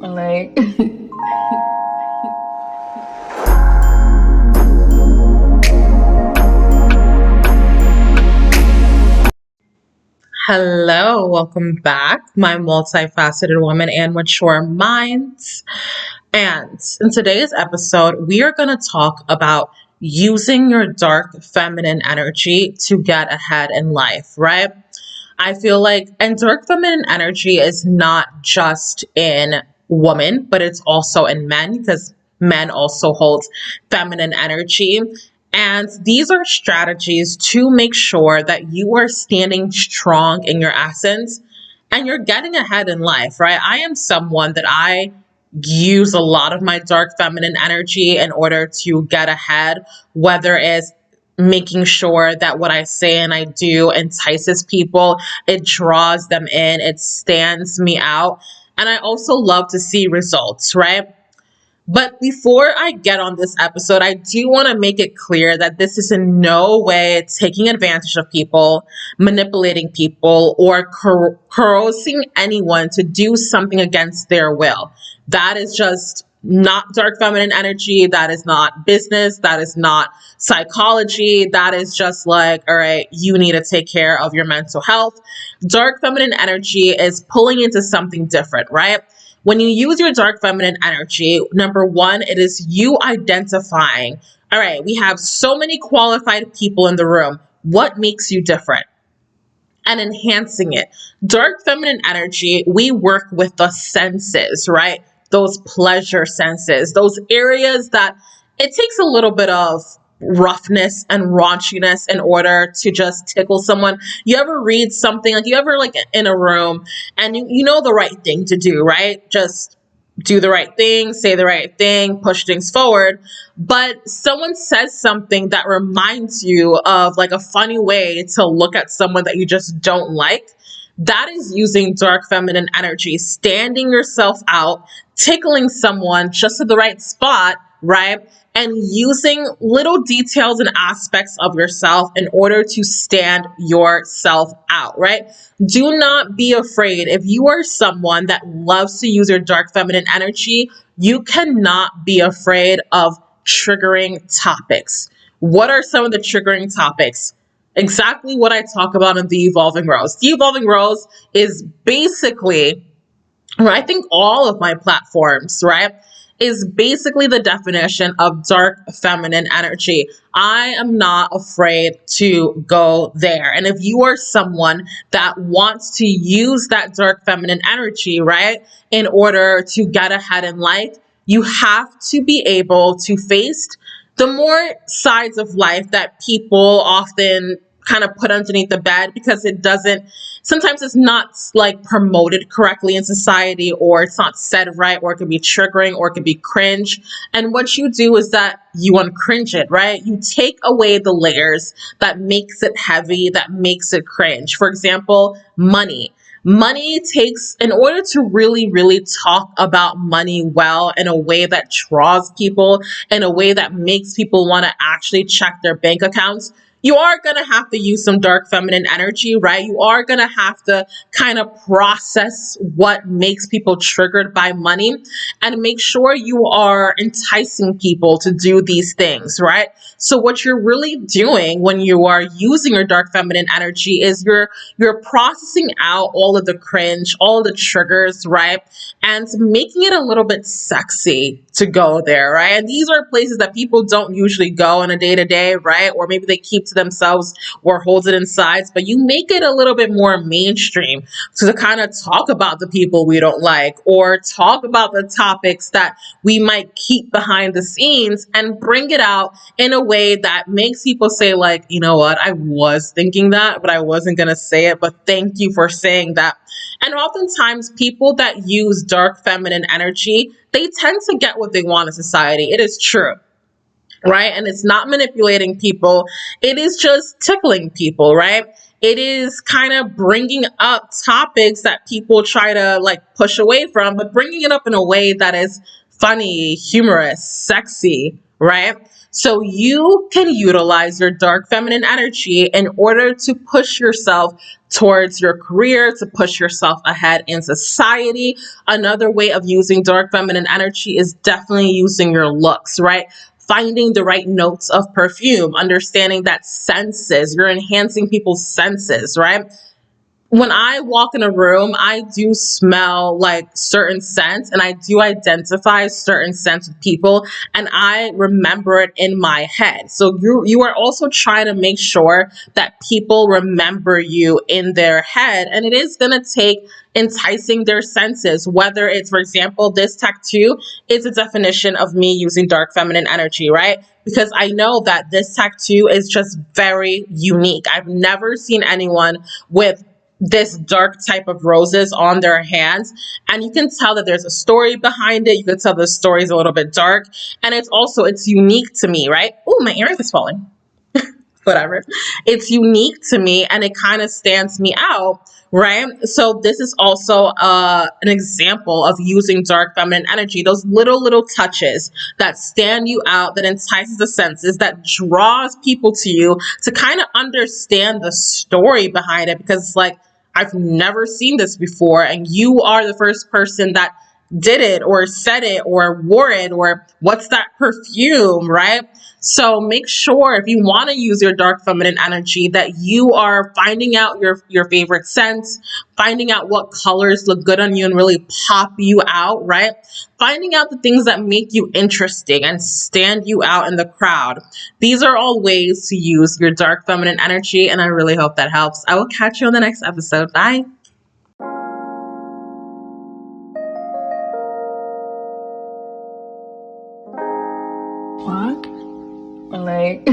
Like, Hello, welcome back, my multifaceted woman and mature minds. And in today's episode, we are going to talk about using your dark feminine energy to get ahead in life, right? I feel like, and dark feminine energy is not just in women, but it's also in men because men also hold feminine energy. And these are strategies to make sure that you are standing strong in your essence and you're getting ahead in life, right? I am someone that I use a lot of my dark feminine energy in order to get ahead, whether it's making sure that what I say and I do entices people, it draws them in, it stands me out. And I also love to see results, right? But before I get on this episode, I do want to make it clear that this is in no way taking advantage of people, manipulating people, or coercing anyone to do something against their will. That is just not dark feminine energy. That is not business. That is not psychology. That is just like, all right, you need to take care of your mental health. Dark feminine energy is pulling into something different, right? When you use your dark feminine energy, number one, it is you identifying, all right, we have so many qualified people in the room. What makes you different? And enhancing it. Dark feminine energy, we work with the senses, right? Those pleasure senses, those areas that it takes a little bit of roughness and raunchiness in order to just tickle someone. You ever read something, like you ever like in a room and you know the right thing to do, right? Just do the right thing, say the right thing, push things forward. But someone says something that reminds you of like a funny way to look at someone that you just don't like. That is using dark feminine energy, standing yourself out, tickling someone just at the right spot, right? And using little details and aspects of yourself in order to stand yourself out, right? Do not be afraid. If you are someone that loves to use your dark feminine energy, you cannot be afraid of triggering topics. What are some of the triggering topics? Exactly what I talk about in The Evolving Rose. The Evolving Rose is basically, or I think all of my platforms, right, is basically the definition of dark feminine energy. I am not afraid to go there. And if you are someone that wants to use that dark feminine energy, right, in order to get ahead in life, you have to be able to face the more sides of life that people often kind of put underneath the bed because it doesn't, sometimes it's not like promoted correctly in society, or it's not said right, or it can be triggering, or it can be cringe. And what you do is that you uncringe it, right? You take away the layers that makes it heavy, that makes it cringe. For example, money. Money takes, in order to really, really talk about money well in a way that draws people, in a way that makes people want to actually check their bank accounts, you are going to have to use some dark feminine energy, right? You are going to have to kind of process what makes people triggered by money and make sure you are enticing people to do these things, right? So what you're really doing when you are using your dark feminine energy is you're processing out all of the cringe, all of the triggers, right? And making it a little bit sexy to go there, right? And these are places that people don't usually go on a day-to-day, right? Or maybe they keep to themselves or hold it inside, but you make it a little bit more mainstream to kind of talk about the people we don't like, or talk about the topics that we might keep behind the scenes, and bring it out in a way that makes people say like, you know what, I was thinking that, but I wasn't going to say it, but thank you for saying that. And oftentimes people that use dark feminine energy, they tend to get what they want in society. It is true, right? And it's not manipulating people. It is just tickling people, right? It is kind of bringing up topics that people try to like push away from, but bringing it up in a way that is funny, humorous, sexy, right? So you can utilize your dark feminine energy in order to push yourself towards your career, to push yourself ahead in society. Another way of using dark feminine energy is definitely using your looks, right? Finding the right notes of perfume, understanding that senses, you're enhancing people's senses, right? When I walk in a room, I do smell like certain scents and I do identify certain scents with people and I remember it in my head. So you are also trying to make sure that people remember you in their head, and it is going to take enticing their senses. Whether it's, for example, this tattoo is a definition of me using dark feminine energy, right? Because I know that this tattoo is just very unique. I've never seen anyone with this dark type of roses on their hands, and you can tell that there's a story behind it. You can tell the story is a little bit dark, and it's unique to me, right? Oh, my earring is falling. Whatever. It's unique to me and it kind of stands me out, right? So this is also an example of using dark feminine energy. Those little touches that stand you out, that entices the senses, that draws people to you to kind of understand the story behind it, because it's like, I've never seen this before and you are the first person that did it or said it or wore it, or what's that perfume, right? So make sure, if you want to use your dark feminine energy, that you are finding out your favorite scents, finding out what colors look good on you and really pop you out, right? Finding out the things that make you interesting and stand you out in the crowd. These are all ways to use your dark feminine energy, and I really hope that helps. I will catch you on the next episode. Bye. Fuck. Like